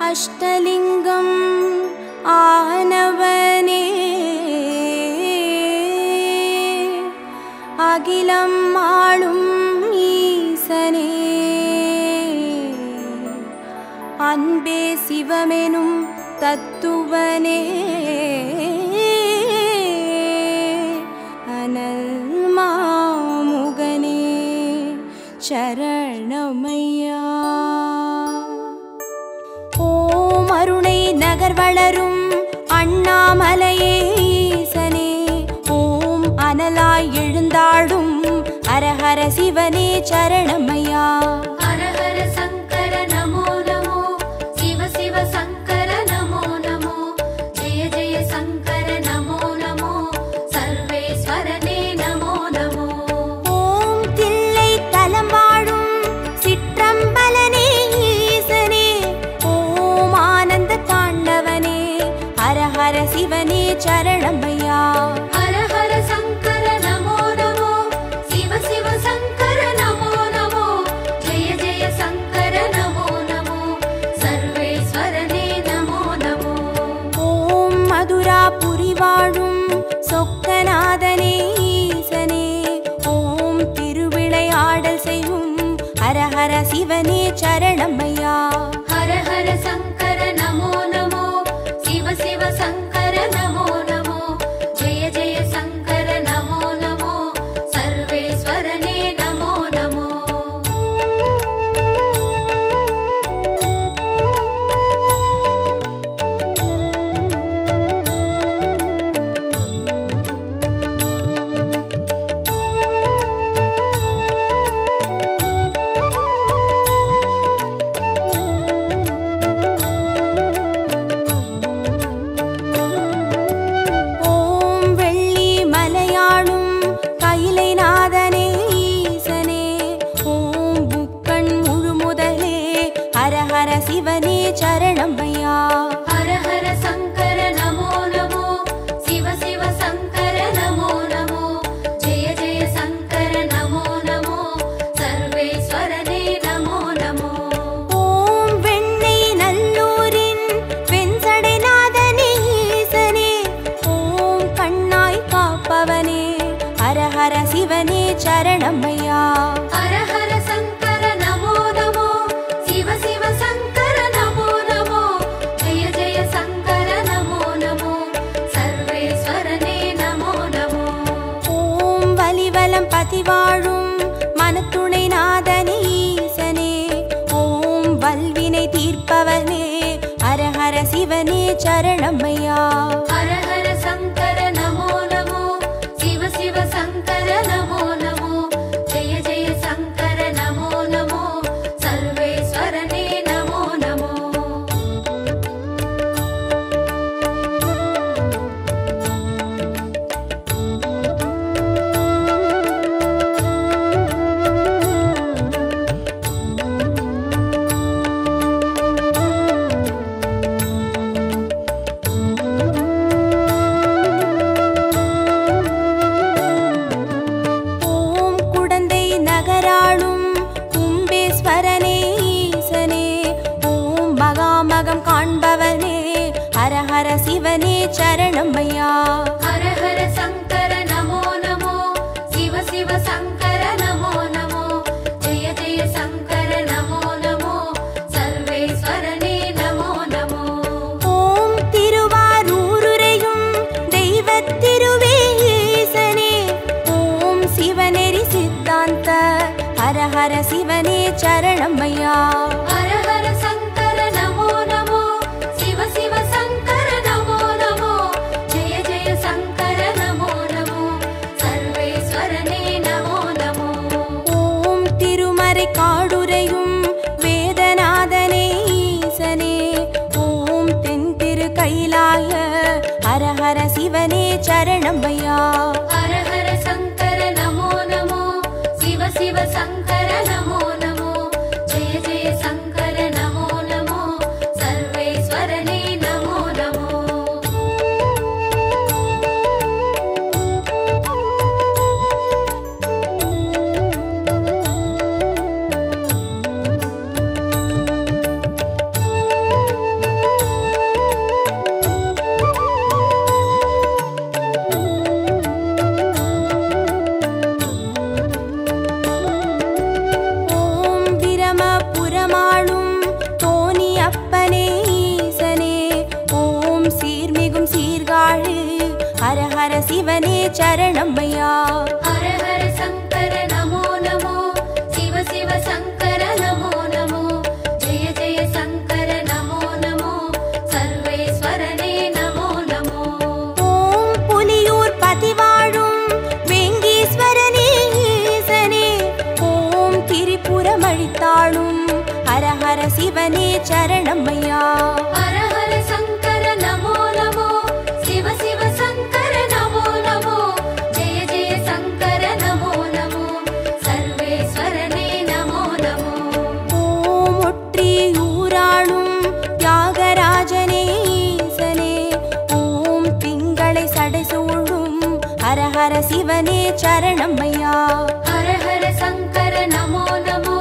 அஷ்டலிங்கம் ஆனவனே அகிலம் ஆளும் ஈசனே அன்பே சிவமெனும் தத்துவனே அனல் மாமுகனே சரணமையா. ஓம் அருணை நகர் வளரும் அண்ணாமலையே ஈசனே ஓம் அனலாய் எழுந்தாடும் ஹரஹர சிவனே சரணமையா. ஹரஹர சங்கர நமோ நமோ சிவ சிவ சங்கர நமோ நமோ ஜெய ஜெய சங்கர நமோ நமோ சர்வேஸ்வரனே நமோ நமோ. ஓம் தில்லை தலம் வாழும் சிற்றம்பலனே ஈசனே ஓம் ஆனந்த தாண்டவனே ஹரஹர சிவனே சரணமையா. ஹரஹர சங்கர நமோ நமோ சிவ சிவ சங்கர நமோ நமோ ஜெய ஜெய சங்கர நமோ நமோ சர்வேஸ்வரனே நமோ நமோ. ஓம் மதுராபுரி வாழும் சொக்கநாதனே ஈசனே ஓம் திருவிளையாடல் செய்யும் ஹரஹர சிவனே சரணமையா. ஹரஹர சங்கர நமோ நமோ சிவ சிவ சங்கர நமோ நமோ ஜெய ஜெய சங்கர நமோ நமோ சர்வேஸ்வரனே நமோ நமோ. ஓம் வெள்ளி மலையாளும் கைலை நாதனே ஈசனே ஓம் புக்கண் முழுமுதலே ஹரஹர சிவனே சரணமையா. ஹரஹர சங்கர நமோ நமோ சிவ சிவ சங்கர நமோ நமோ ஜெய ஜெய சங்கர நமோ நமோ சர்வேஸ்வரனே நமோ நமோ. ஓம் வெண்ணை நல்லூரின் வெண்சடைநாதனே ஈசனே ஓம் கண்ணாய் காப்பவனே ஹரஹர சிவனே சரணமையா. ஹரஹர சங்கர நமோ நமோ சிவ சிவ சங்கர நமோ நமோ ஜெய ஜெய சங்கர நமோ நமோ சர்வேஸ்வரனே நமோ நமோ. ஓம் வலிவலம் பதிவாழும் மனத்துணை நாதனே ஈசனே ஓம் வல்வினை தீர்ப்பவனே ஹரஹர சிவனே சரணமையா. ஹரஹர சங்கர நமோ நமோ சிவ சிவ சங்கர நமோ நமோ ஜெய ஜெய சங்கர நமோ நமோ சர்வேஸ்வரனே நமோ நமோ. ஓம் குடந்தை நகராளும் கும்பேஸ்வரனே ஈசனே ஓம் மகாமகம் காண்பவனே ஹரஹர சிவனே சரணமையா. ஹரஹர சங்கர நமோ நமோ சிவ சிவ சங்கர நமோ நமோ ஜெய ஜெய சங்கர நமோ நமோ சர்வேஸ்வரனே நமோ நமோ. ஓம் திருவாரூருரையும் தெய்வத் திருவே ஈசனே ஓம் சிவநெறி சித்தாந்த ஹரஹர சிவனே சரணமையா. ஹரஹர சங்கர நமோ நமோ சிவ சிவ சங்கர நமோ நமோ ஜெய ஜெய சங்கர நமோ நமோ சர்வேஸ்வரனே நமோ நமோ. ஓம் திருமறை காடுரையும் வேதநாதனே ஈசனே ஓம் தென் திரு கைலாய ஹரஹர சிவனே சரணமையா. ஹரஹர சங்கர நமோ நமோ சிவ சிவ சங்கர நமோ நமோ ஜெய ஜெய சங்கர நமோ நமோ சர்வேஸ்வரனே நமோ நமோ. சரணமையா. ஹர ஹர சங்கர நமோ நமோ, சிவ சிவ சங்கர நமோ நமோ, ஜெய ஜெய சங்கர நமோ நமோ, சர்வேஸ்வரனே நமோ நமோ. ஓம் புலியூர் பதிவாழும் வேங்கீஸ்வரனே ஈசனே, ஓம் திரிபுரம் அழித்தாளும் ஹர ஹர சிவனே சரணமையா. ஹர ஹர சங்கர நமோ நமோ, சிவ சிவ சங்கர நமோ நமோ, ஜெய ஜெய சங்கர நமோ நமோ, சர்வேஸ்வரனே நமோ நமோ. ஓம் ஒற்றியூராளும் தியாகராஜனே ஈசனே, ஓம் திங்களை சடைசூழும் ஹர ஹர சிவனே சரணமையா. ஹர ஹர சங்கர நமோ நமோ,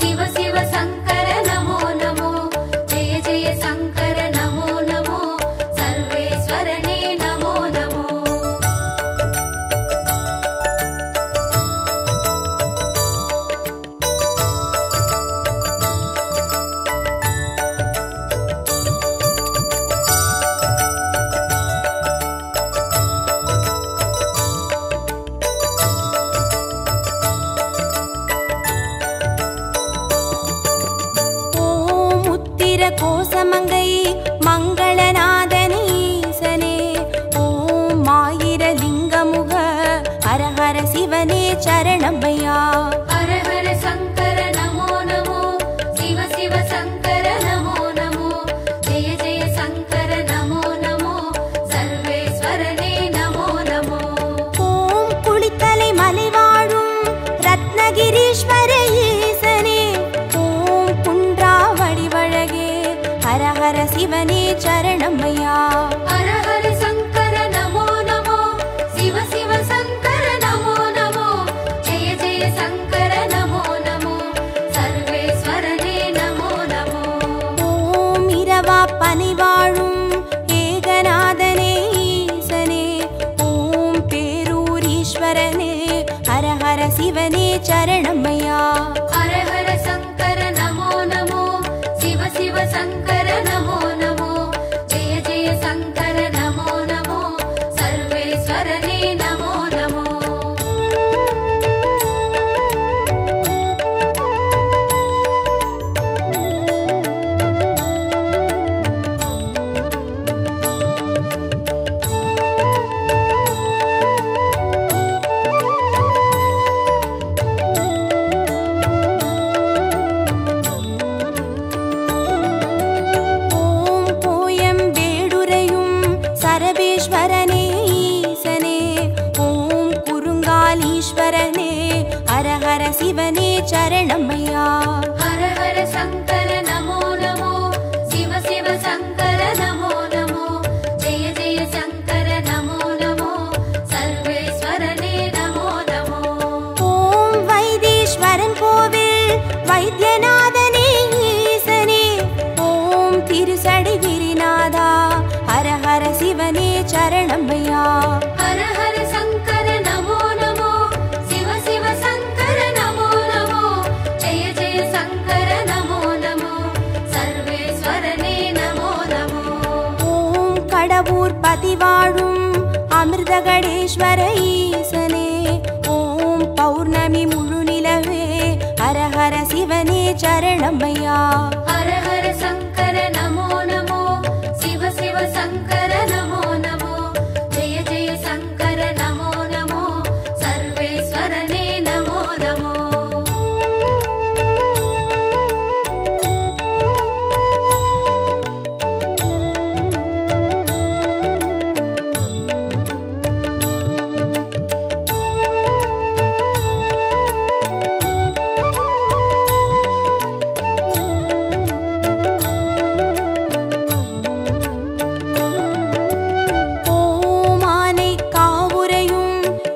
சிவ சிவ சங்கர நமோ நமோ, ஜெய ஜெய சங்கர நமோ நமோ, சர்வேஸ்வரனே நமோ நமோ. ஓம் உத்திர கோசமங்கை மங்களநாதனே ஈசனே, ஓம் ஆயிர லிங்கமுக ஹர ஹர சிவனே சரணமையா. ஹர ஹர சங்கர நமோ நமோ, சிவ சிவ சங்கர நமோ நமோ, ஜெய ஜெய சங்கர நமோ நமோ, சர்வேஸ்வரனே நமோ நமோ. ஓம் குளித்தலை மலை வாழும் ரத்னகிரீஸ்வர ஈசனே, ஓம் குன்றா வடிவழகே ஹர ஹர சிவனே சரணமையா. ஹர ஹர சங்கர நமோ நமோ, சிவ சிவ சங்கர நமோ நமோ, ஜெய ஜெய சங்கர நமோ நமோ, சர்வேஸ்வரனே நமோ நமோ. ஓம் இரவா பனி வாழும் ஏகநாதனே ஈசனே, ஓம் பேரூரீஸ்வரனே ஹர ஹர சிவனே சரணமையா. ஹர ஹர சங்கர நமோ நமோ, சிவ சிவ சங்கர நமோ நமோ, ஜெய ஜெய சங்கர நமோ நமோ, சர்வேஸ்வரனே நமோ நமோ. ஓம் கோயம் வேடுரையும் சரபேஸ்வரனே ஈசனே, ஓம் குறுங்காலீஸ்வரனே ஹர ஹர சிவனே சரணமையா. ஹர ஹர சங்கர நமோ நமோ, சிவ சிவ சங்கர நமோ நமோ, ஜெய ஜெய சங்கர நமோ நமோ, சர்வேஸ்வரனே நமோ நமோ. ஓம் வைத்தீஸ்வரன் கோவில் வைத்தியநாதனே ஈசனே, ஓம் திருசடை விரிநாதா ஹர ஹர சிவனே சரணமையா. ஹர ஹர சங்கர நமோ நமோ, சிவ சிவ சங்கர நமோ நமோ, ஜெய ஜெய சங்கர நமோ நமோ, சர்வேஸ்வரனே நமோ நமோ. ஓம் கடவுர் பதிவாழும் அமிர்தகடேஸ்வர ஈசனே, ஓம் பௌர்ணமி முழு நிலவே ஹர ஹர சிவனே சரணமையா. ஹர ஹர சங்கர நமோ நமோ, சிவ சிவ சங்கர நமோ நமோ, ஜெய ஜெய சங்கர நமோ நமோ, சர்வேஸ்வரனே நமோ நமோ. ஓம் ஆனை காவுரையும்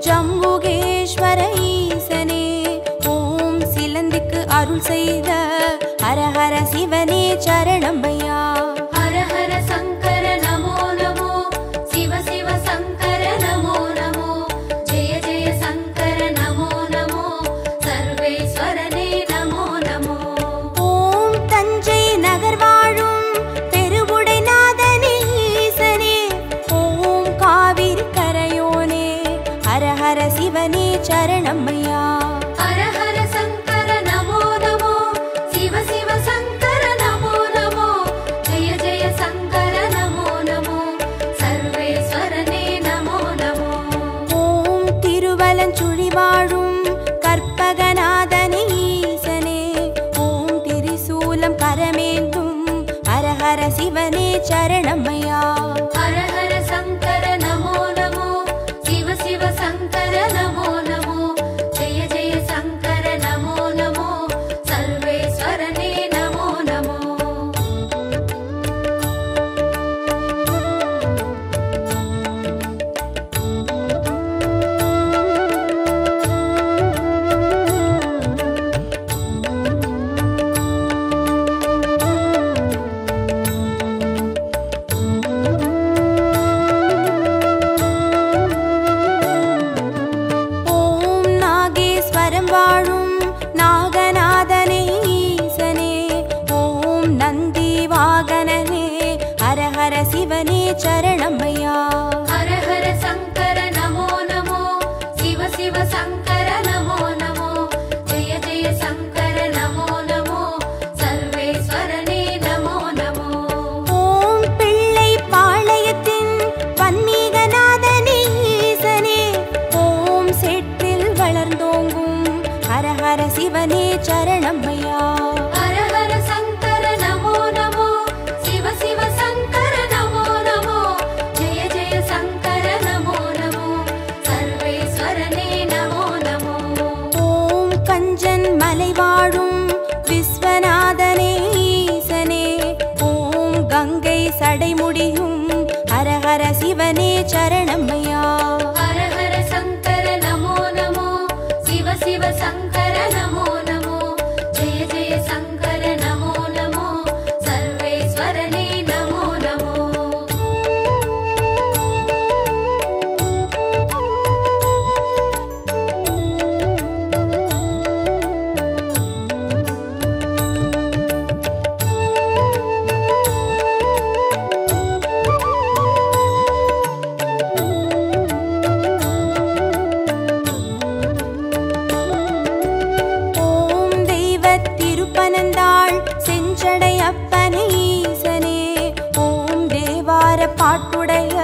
ஜம்புகேஸ்வர ஈசனே, ஓம் சிலந்திக்கு அருள் செய்த ஹர ஹர சிவனே சரணமையா. ஹர ஹர சங்கர நமோ நமோ, சிவ சிவ சங்கர நமோ நமோ, ஜெய ஜெய சங்கர நமோ நமோ, சர்வேஸ்வரனே நமோ நமோ. ஓம் தஞ்சை நகர் வாழும் பெருவுடைநாதனே ஈசனே, ஓம் காவிரி கரையோனே ஹர சிவனே சரணமையா. ஹர ஹர சங்கர நமோ நமோ, சிவ சிவ சங்கர நமோ நமோ, ஜெய ஜெய சங்கர நமோ நமோ, சர்வேஸ்வரனே நமோ நமோ. வாழும் நாகநாதனே ஈசனே, ஓம் நந்தி வாகனனே, ஹர ஹர சிவனே சரணமையா. ஹர ஹர சங்கர நமோ நமோ, சிவ சிவ சங்கர நமோ நமோ, ஜெய ஜெய சங்கர நமோ நமோ, சர்வேஸ்வரனே நமோ நமோ. ஓம் பிள்ளை பாளையத்தின் பன்மீகநாதனே ஈசனே, ஓம் செட்டில் வளர்ந்தோங்கும் ஹர ஹர சிவனே சரணமையா. ஹர ஹர சங்கர நமோ நமோ, சிவ சிவ சங்கர நமோ நமோ, ஜெய ஜெய சங்கர நமோ நமோ, சர்வேஸ்வரனே நமோ நமோ. ஓம் கஞ்சன் மலை வாழும் விஸ்வநாதனே ஈசனே, ஓம் கங்கை சடைமுடியும் ஹர ஹர சிவனே சரணமையா. ஹர ஹர சங்கர நமோ நமோ, சிவ சிவ சங்கர நமோ நமோ, ஜெய ஜெய சங்கர நமோ நமோ, சர்வேஸ்வரனே நமோ நமோ. ஓம் தெய்வத் திருப்பனந்தாள் செஞ்சடை அப்பனே ஈசனே, ஓம் தேவார பாட்டுடைய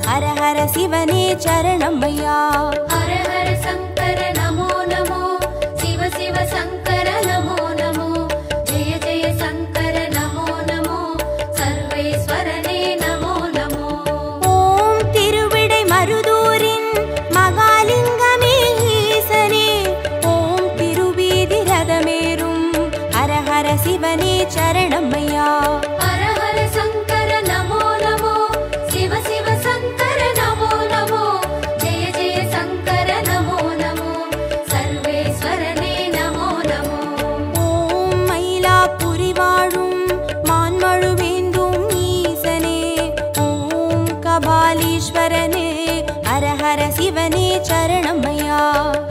ஹர ஹர சிவனே சரணமையா. ஹர ஹர சங்கர நமோ நமோ, சிவ சிவ சங்கர நமோ நமோ, ஜெய ஜெய சங்கர நமோ நமோ, சர்வேஸ்வரனே நமோ நமோ. ஓம் திருவிடை மருதூரின் மகாலிங்கமே ஈசனே, ஓம் திருவீதி ரதமேறும் ஹர ஹர சிவனே சரணமையா. ஹர ஹர சங்கர நமோ நமோ, சிவ சிவ சங்கர நமோ நமோ, ஜெய ஜெய சங்கர நமோ நமோ, சர்வேஸ்வரனே நமோ நமோ. ஓம் மயிலாப்புரி வாழும் மான்மழுவேந்தும் ஈசனே, ஓம் கபாலீஸ்வரனே, ஹர ஹர சிவனே சரணமையா.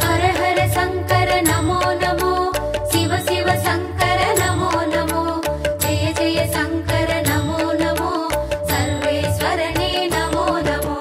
ஹர ஹர சங்கர நமோ நமோ, சிவ சிவ சங்கர நமோ நமோ, ஜெய ஜெய சங்கர நமோ நமோ, சர்வேஸ்வரனே நமோ நமோ.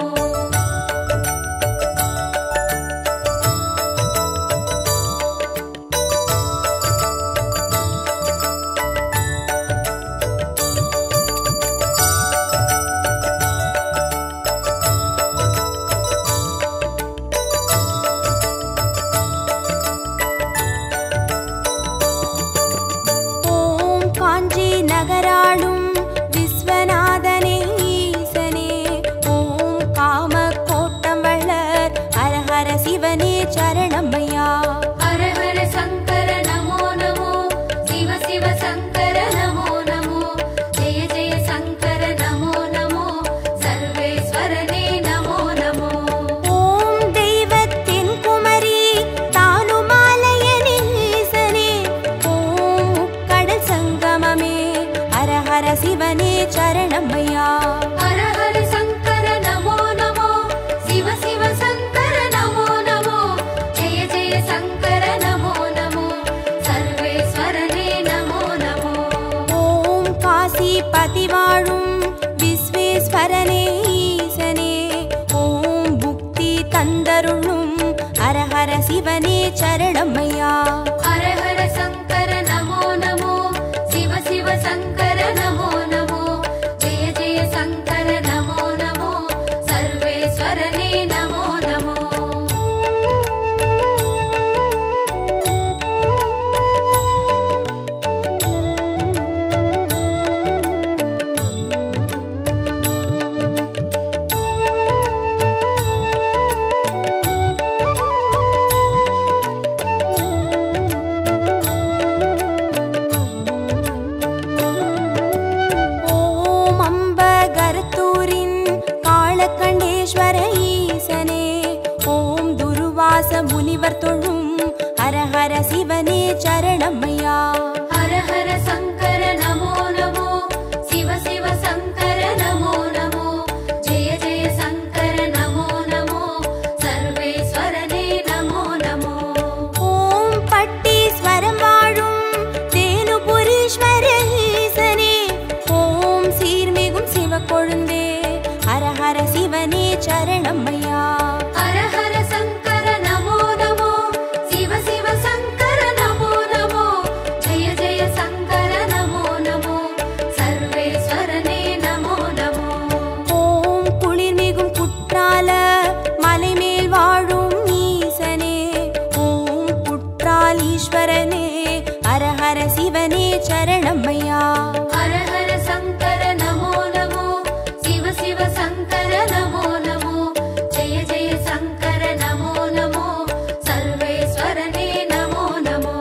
ஓம் காஞ்சி நகராளும் விஸ்வநாதனே ஈசனே, ஓம் காம கோட்டம் வளர் ஹர ஹர சிவனே சரணமையா. ஹர ஹர சங்கர நமோ நமோ, சிவ சிவ சங்கர நமோ நமோ, ஜெய ஜெய சங்கர நமோ நமோ, சர்வேஸ்வரனே நமோ நமோ. ஓம் தெய்வத்தின் குமரி தானுமாலயனே ஈசனே, ஓம் முக்கடல் சங்கமமே ஹர ஹர சிவனே சரணமையா. ஹர ஹர சங்கர நமோ நமோ, சிவ சிவ சங்கர நமோ நமோ, ஜெய ஜெய சங்கர நமோ நமோ, சர்வேஸ்வரனே நமோ நமோ. ஓம் காசி பதி வாழும் விஸ்வேஸ்வரனே ஈசனே, ஓம் புக்தி தந்தருளும் ஹர ஹர சிவனே சரணமையா. ஹர ஹர சங்கர நமோ நமோ, சிவ சிவ சங்கர நமோ நமோ, ஜெய ஜெய சங்கர நமோ நமோ, சர்வேஸ்வரனே நமோ நமோ. தேவர் தொழும் ஹரஹர சிவனே சரணமையா. ஹர ஹர சங்கர நமோ நமோ, சிவ சிவ சங்கர நமோ நமோ, ஜெய ஜெய சங்கர நமோ நமோ, சர்வேஸ்வரனே நமோ நமோ. ஓம் பட்டீஸ்வரம் வாழும் தேனுபுரீஸ்வர ஈசனே, ஓம் சீர்மிகும் சிவக்கொழுந்தே ஹரஹர சிவனே சரணமையா. ஹர ஹர சங்கர நமோ நமோ, சிவ சிவ சங்கர நமோ நமோ, ஜெய ஜெய சங்கர நமோ நமோ, சர்வேஸ்வரனே நமோ நமோ. ஓம் குளிர்மிகும் குற்றால மலைமேல் வாழும் ஈசனே, ஓம் குற்றால் ஈஸ்வரனே ஹரஹர சிவனே சரணமையா. ஹர ஹர சங்கர நமோ நமோ, சிவ சிவ சங்கர நமோ நமோ, ஜெய ஜெய சங்கர நமோ நமோ, சர்வேஸ்வரனே நமோ நமோ.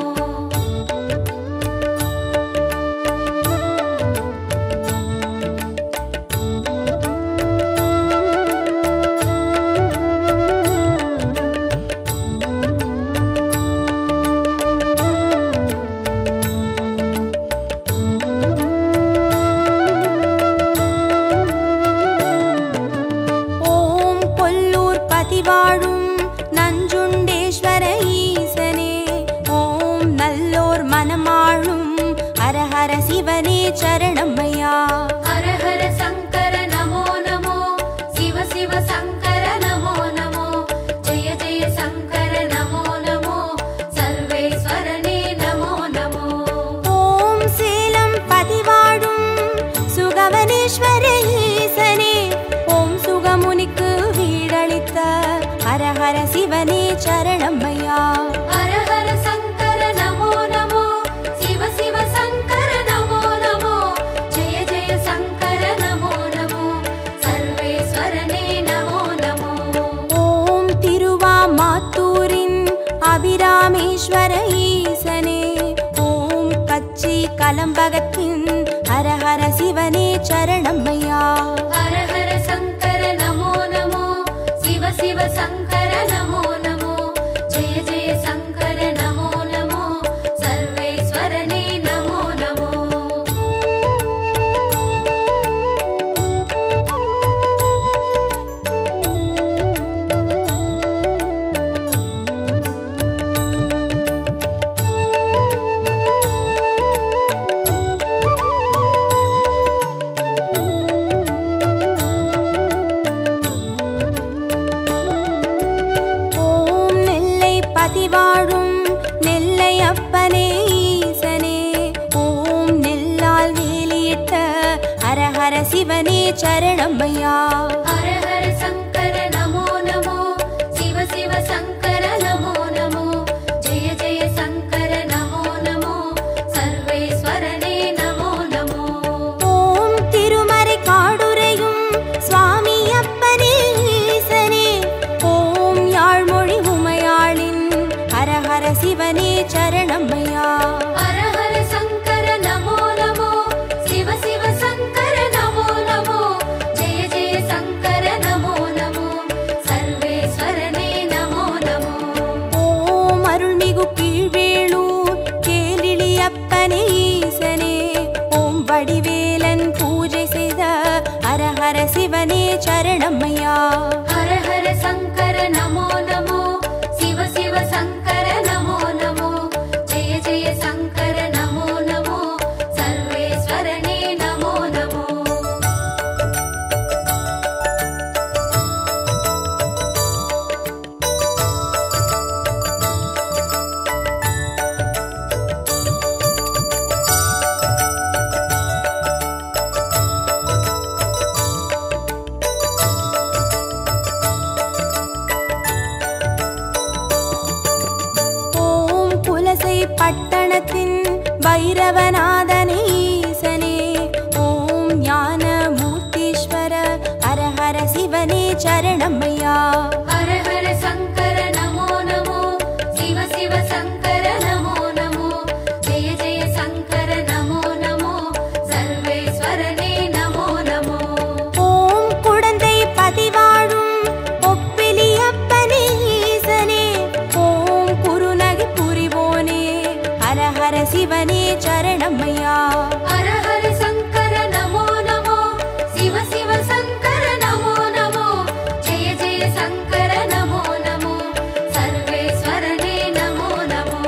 ஓம் கொல்லூர் பதிவாழும் நஞ்சுண்டேஸ்வர ஈசனே, ஓம் நல்லோர் மனமாளும் ஹரஹர சிவனே சரணமையா. ஹர ஹர சங்கர நமோ நமோ, சிவ சிவ சங்கர நமோ நமோ, ஜெய ஜெய சங்கர நமோ நமோ, சர்வேஸ்வரனே நமோ நமோ. ஓம் சேலம் பதிவாழும் சுகவனேஸ்வர ஈசனே, ஓம் சுகமுனிக்கு வீடளித்த ஹரஹர சிவனே சரணமையா. ஹர ஹர சங்கர நமோ நமோ, சிவ சிவ சங்கர நமோ நமோ, ஜெய ஜெய சங்கர நமோ நமோ, சர்வேஸ்வரனே நமோ நமோ. ஓம் திருவாமாத்தூரின் அபிராமேஸ்வர ஈசனே, ஓம் கச்சி கலம்பகத்தின் ஹரஹர சிவனே சரணமையா. ஹர ஹர சங்கர நமோ நமோ, சிவ சிவ சங்கர நமோ நமோ, ஜெய ஜெய சங்கர நமோ நமோ, சர்வேஸ்வரனே நமோ நமோ. ஓம் நெல்லை பதிவாழும் நெல்லை அப்பனே ஈசனே, ஓம் நெல்லால் வேலியிட்ட ஹரஹர சிவனே சரணமையா. ஹர ஹர சங்கர நமோ நமோ, சிவ சிவ சங்கர நமோ நமோ, ஜெய ஜெய சங்கர நமோ நமோ, சர்வேஸ்வரனே நமோ நமோ. ஓம் திருமறை காடுரையும் சுவாமி அப்பனே ஈசனே, ஓம் யாழ்மொழி உமையாளின் ஹரஹர சிவனே சரணமையா. ஹர ஹர சங்கர நமோ நமோ, சிவ சிவ சங்கர நமோ நமோ, ஜெய ஜெய சங்கர நமோ நமோ, சர்வேஸ்வரனே நமோ நமோ. ஓம் அருள்மிகு கீழ்வேளூர் கேளிலி அப்பனே ஈசனே, ஓம் வடிவேலன் பூஜை செய்த ஹரஹர சிவனே சரணமையா. ஹர ஹர சங்கர நமோ நமோ, சிவ சிவ சங்கர நமோ நமோ, ஜெய ஜெய சங்கர நமோ நமோ, சர்வேஸ்வரனே நமோ நமோ. சரணமையா. ஹர ஹர சங்கர நமோ நமோ, சிவ சிவ சங்கர நமோ நமோ, ஜெய ஜெய சங்கர நமோ நமோ, சர்வேஸ்வரனே நமோ நமோ.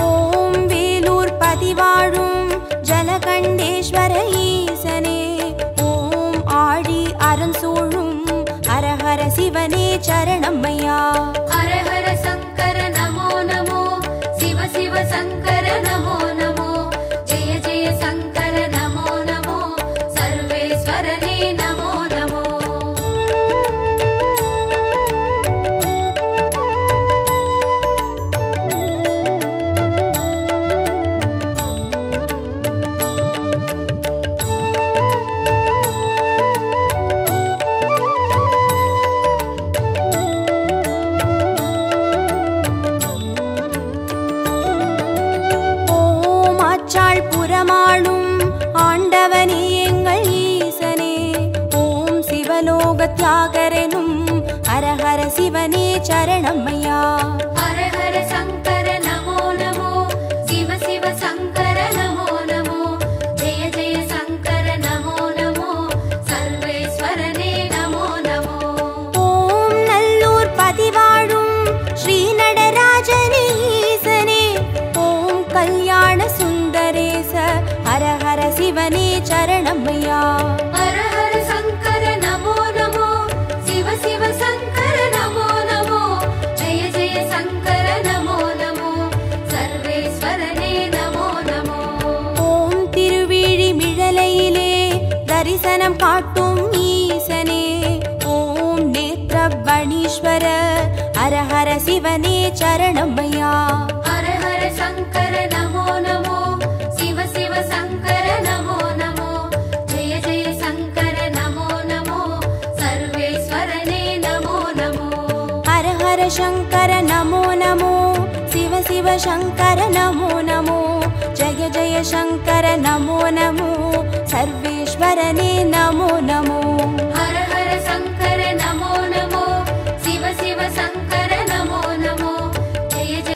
ஓம் வேலூர் பதிவாழும் ஜலகண்டேஸ்வர ஈசனே, ஓம் ஆழி அரண் சூழும் ஹர ஹர சிவனே சரணமையா. ஹர ஹர சங்கர நமோ நமோ, சிவ சிவ சங்கர நமோ நமோ, ஜெய ஜெய சங்கர நமோ நமோ, சர்வேஸ்வரனே நமோ நமோ. ஓம் ஆச்சாள் புறமாளும் ஆண்டவனே எங்கள் ஈசனே, ஓம் சிவலோக தியாகரனும் ஹர ஹர சிவனே சரணமையா. ஹர ஹர சங்கர நமோ நமோ, சிவ சிவ சங்கர நமோ நமோ, ஜெய ஜெய சங்கர நமோ நமோ, சர்வேஸ்வரனே நமோ நமோ. ஓம் நல்லூர் பதிவாழும் ஸ்ரீ நடராஜனே ஈசனே, ஓம் கல்யாண சுந்தரேச ஹர ஹர சிவனே சரணமையா. ஹர ஹர சங்கர நமோ நமோ, சிவ சிவ சங்கர நமோ நமோ, ஜெய ஜெய சங்கர நமோ நமோ, சர்வேஸ்வரனே நமோ நமோ. ஓம் திருவிழிமிழலையிலே தரிசனம் காட்டும் ஈசனே, ஓம் நேத்ரபணீஸ்வர ஹர ஹர சிவனே சரணமையா. ஹர ஹர சங்கர நமோ நமோ, சிவ சிவ சங்கர நமோ நமோ, ஜெய ஜெய சங்கர நமோ நமோ, சர்வேஸ்வரனே நமோ நமோ. ஹர ஹர சங்கர நமோ நமோ, சிவ சிவ சங்கர நமோ நமோ, ஜய ஜய சங்கர நமோ நமோ, சர்வேஸ்வரனே நமோ நமோ. ஹர ஹர சங்கர நமோ நமோ, சிவ சிவ சங்கர நமோ நமோ, ஜெய ஜெய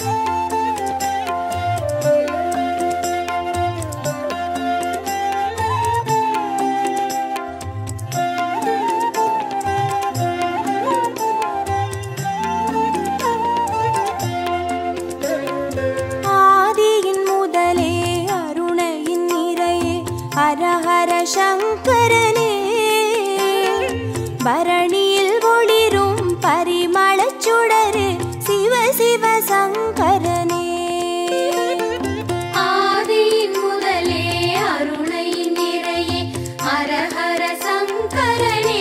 ஆதியின் முதலே அருணையின் நிறையே ஹர ஹர சங்கரனே, பரணியில் ஒளிரும் பரிமளச் சுடரே சிவ சிவ சங்கரனே. ஆதியின் முதலே அருணை நிறையே ஹர ஹர சங்கரனே,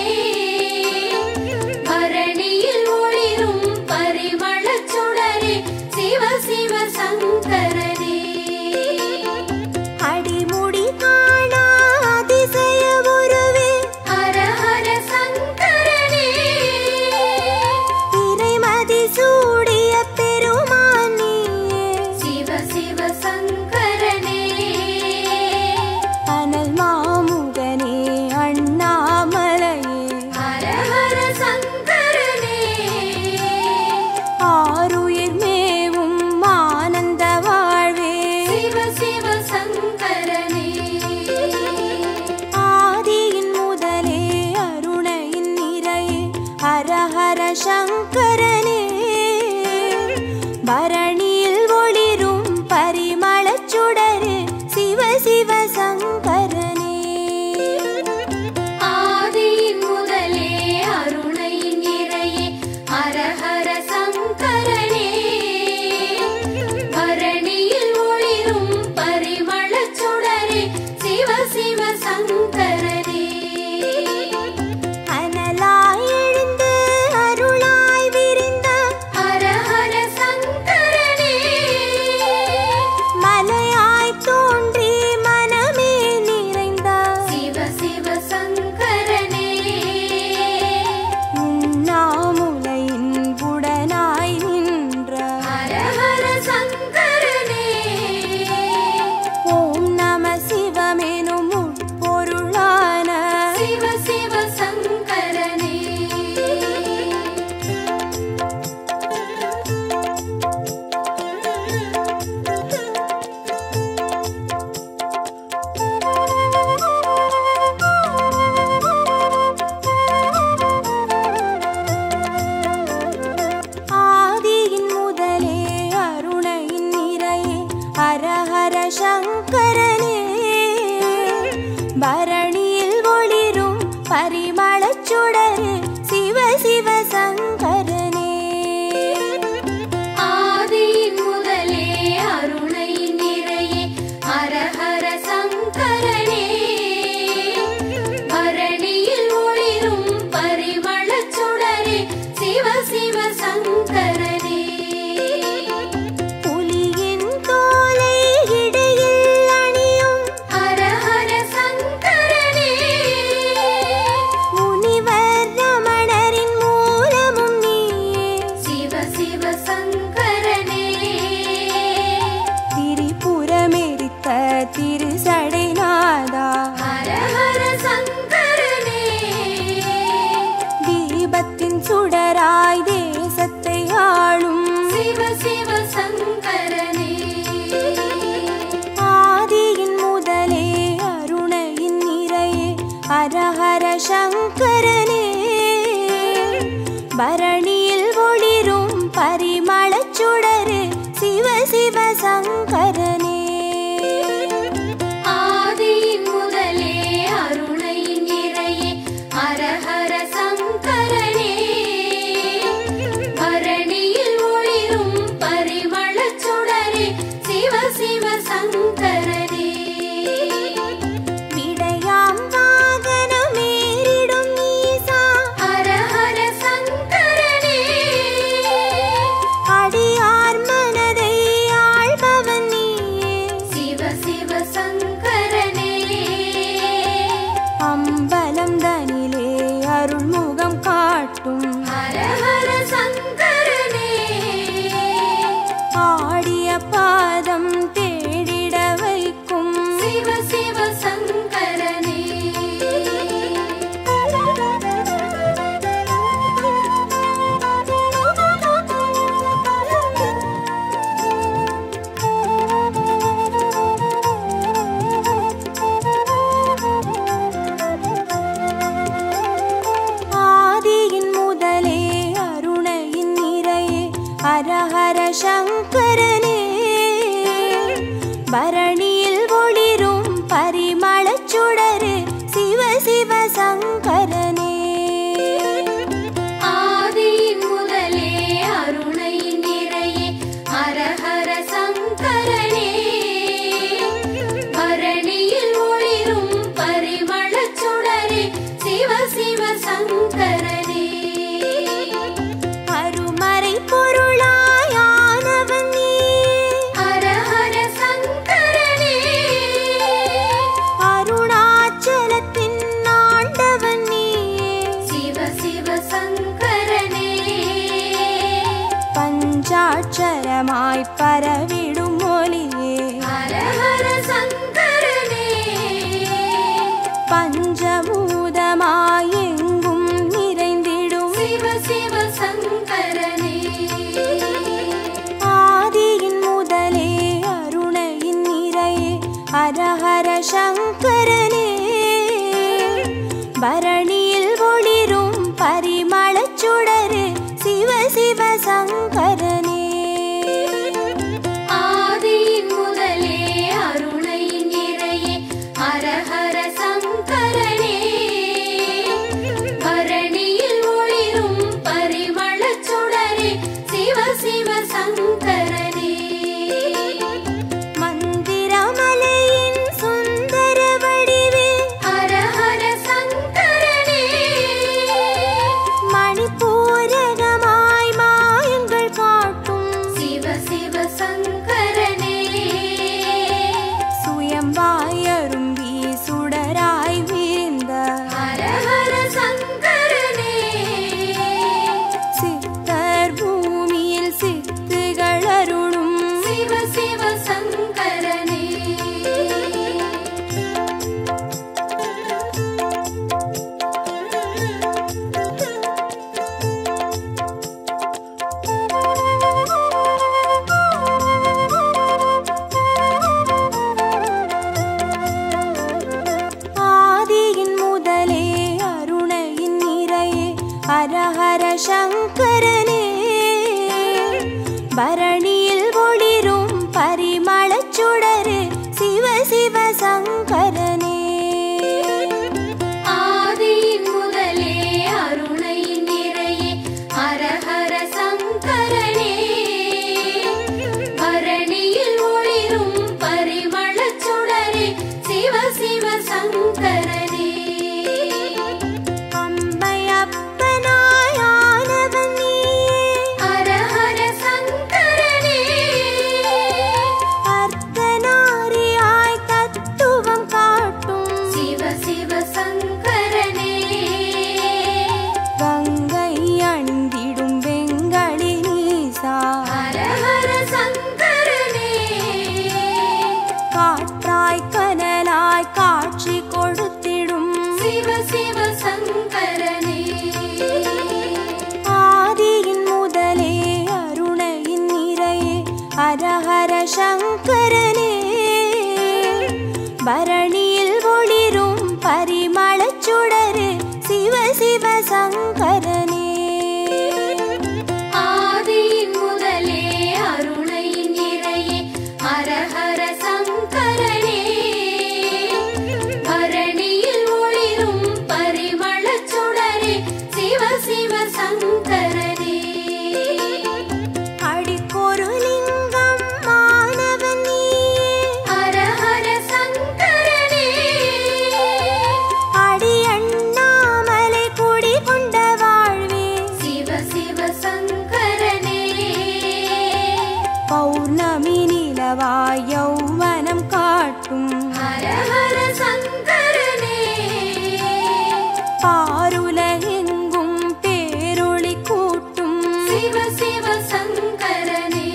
பரணியில் ஒளிரும் பரிமளச் சுடரே சிவ சிவ சங்கரனே. அடிமுடி காணா அதிசய உருவே ஹர ஹர சங்கரனே, பரணியில் ஒளிரும் பரிமளச் சுடரே சிவ சிவ சங்கரனே. ஆதியின் முதலே அருணை நிறையே ஹர ஹர சங்கரனே. பரணியில் ஒளிரும் பரிமளச் சுடரே சிவ சிவ சங்கரனே. புலியின் தோலை இடையில் அணியும் ஹர ஹர சங்கரனே. முனிவர் ரமணரின் மூலமும் நீயே சிவ சிவ சங்கரனே. திரிபுரமெரித்த திருசடைநாதா ஹர ஹர சங்கரனே. தீபத்தின் சுடராய் தேசத்தை ஆளும் சிவ சிவ சங்கரனே. ஆதியின் முதலே அருணையின் நிறையே ஹர ஹர சங்கரனே. பரணியில் ஒளிரும் பரிமளச் சுடரே சிவ சிவ சங்கரனே. ஆதியின் முதலே அருணை நிறையே ஹர ஹர சங்கரனே. பரணியில் ஒளிரும் பரிமளச் சுடரே சிவ சிவ சங்கரனே. விடையாம் வாகனமேறிடும் ஈசா ஹர ஹர சங்கரனே. அடியார் மனதை ஆள்பவன் நீயே சிவ சிவ சங்கரனே. அம்பலம் தனிலே அருள்முகம் காட்டும் ஹர ஹர சங்கரனே. ஆடிய பாதம் தேடிட வைக்கும் சிவ சிவ சங்கரனே. ஆதியின் முதலே அருணையின் நிறையே ஹர ஹர சங்கரனே. பரணியில் ஒளிரும் பரிமளச் சுடரே சிவ சிவ சங்கரனே. ஆதியின் முதலே அருணை நிறையே ஹர ஹர சங்கரனே. பரணியில் ஒளிரும் பரிமளச் சுடரே சிவ சிவ சங்கரனே. அருமறை பொருளாயானவன் நீயே ஹர ஹர சங்கரனே. அருணாச்சலத்தின் ஆண்டவன் நீயே சிவ சிவ சங்கரனே. பஞ்சாட்சரமாய் பரவிடும் ஒளியே ஹர ஹர சங்கரனே. பஞ்சபூதமாய் எங்கும் நிறைந்திடும் சிவ சிவ சங்கரனே. ஆதியின் முதலே அருணையின் நிறையே ஹர ஹர சங்கரனே. பரணியில் ஒளிரும் பரிமளச் சுடரே சிவ சிவ சங்கரனே. ஆதியின் முதலே அருணை நிறையே ஹர ஹர சங்கரனே. பரணியில் ஒளிரும் பரிமளச் சுடரே சிவ சிவ சங்கரனே. மந்திரமலையின் சுந்தர வடிவே ஹர ஹர சங்கரனே. மணிப்பூரகமாய் மாயங்கள் காட்டும் சிவ சிவ சங்கரனே. சுயம்பாயரும்பி பரணியில் ஒளிரும் பரிமளச் சுடரு சிவ சிவ சங்கரனே. ஆதியின் முதலே அருணையின் நிறையே ஹர ஹர சங்கரனே. பரணியில் ஒளிரும் பரிமளச் சுடரே சிவ சிவ சங்கரனே. அடிக்கொரு லிங்கம் மானவன் நீயே ஹர ஹர சங்கரனே. அடி அண்ணாமலை குடி கொண்ட வாழ்வே சிவ சிவ சங்கரனே. பௌர்ணமி நிலவாய் யௌவனம் காட்டும் ஹர ஹர சங்கரனே. பாருலகெங்கும் பேரொளி கூட்டும் சிவ சிவ சங்கரனே.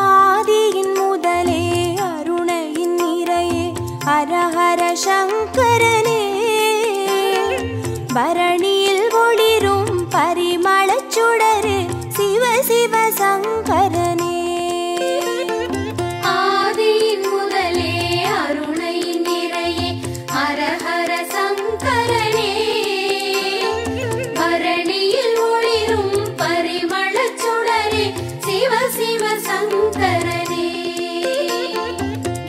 ஆதியின் முதலே அருணையின் நிறையே ஹர ஹர சங்கரனே. பரணியில் ஒளிரும் பரிமளச் சுடரு சிவ சிவ சங்கரனே. ஆதியின் முதலே அருணையின் நிறையே ஹர ஹர சங்கரனே. பரணியில் ஒளிரும் பரிமளச் சுடரே சிவ சிவ சங்கரனே.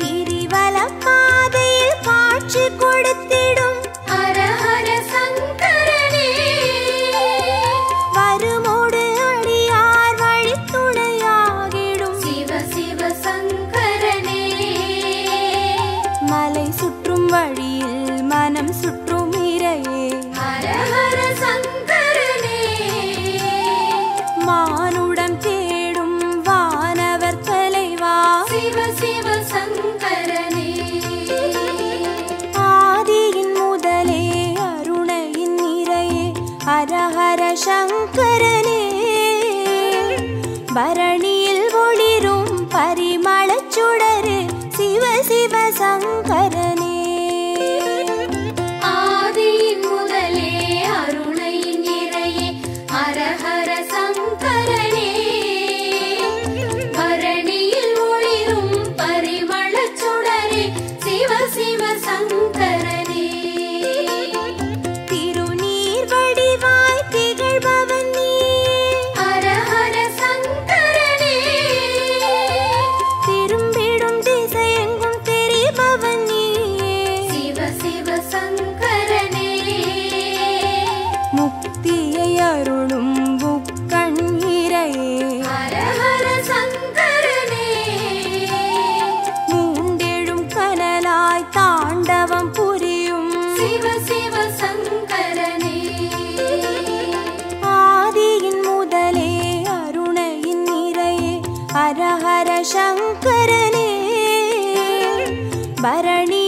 கிரிவலம் பாதையில் காட்சி கொடுத்திடும் ஹர ஹர சங்கரனே. வருமோடு அடியார் வழித்துணையாகிடும் சிவ சிவ சங்கரனே. மலை சுற்றும் வழியில் மனம் சுற்றும் இறையே ஹர ஹர சங்கரனே. மானுடம் தேடும் வானவர் தலைவா சிவ சிவ சங்கரனே. ஆதியின் முதலே அருணையின் நிறையே ஹர ஹர சங்கரனே. பரணியில் ஒளிரும் பரிமளச் சுடரு சிவ சிவ சங்கரனே. ஆதியின் முதலே அருணையின் நிறையே ஹர ஹர சங்கரனே. பரணியில் ஒளிரும் பரிமளச் சுடரே சிவ சிவ சங்கரனே. திருநீர் வடிவாய் திகழ்பவன் நீயே ஹர ஹர சங்கரனே. திரும்பிடும் திசையெங்கும் தெரிபவன் நீயே சிவ சிவ சங்கரனே. முக்தியை அருளும் புக்கண் இறையே ஹர ஹர சங்கரனே. மூண்டெழும் கனலாய் தாண்டவம் புரியும் சிவ சிவ சங்கரனே. ஆதியின் முதலே அருணையின் நிறையே ஹர ஹர சங்கரனே. பரணி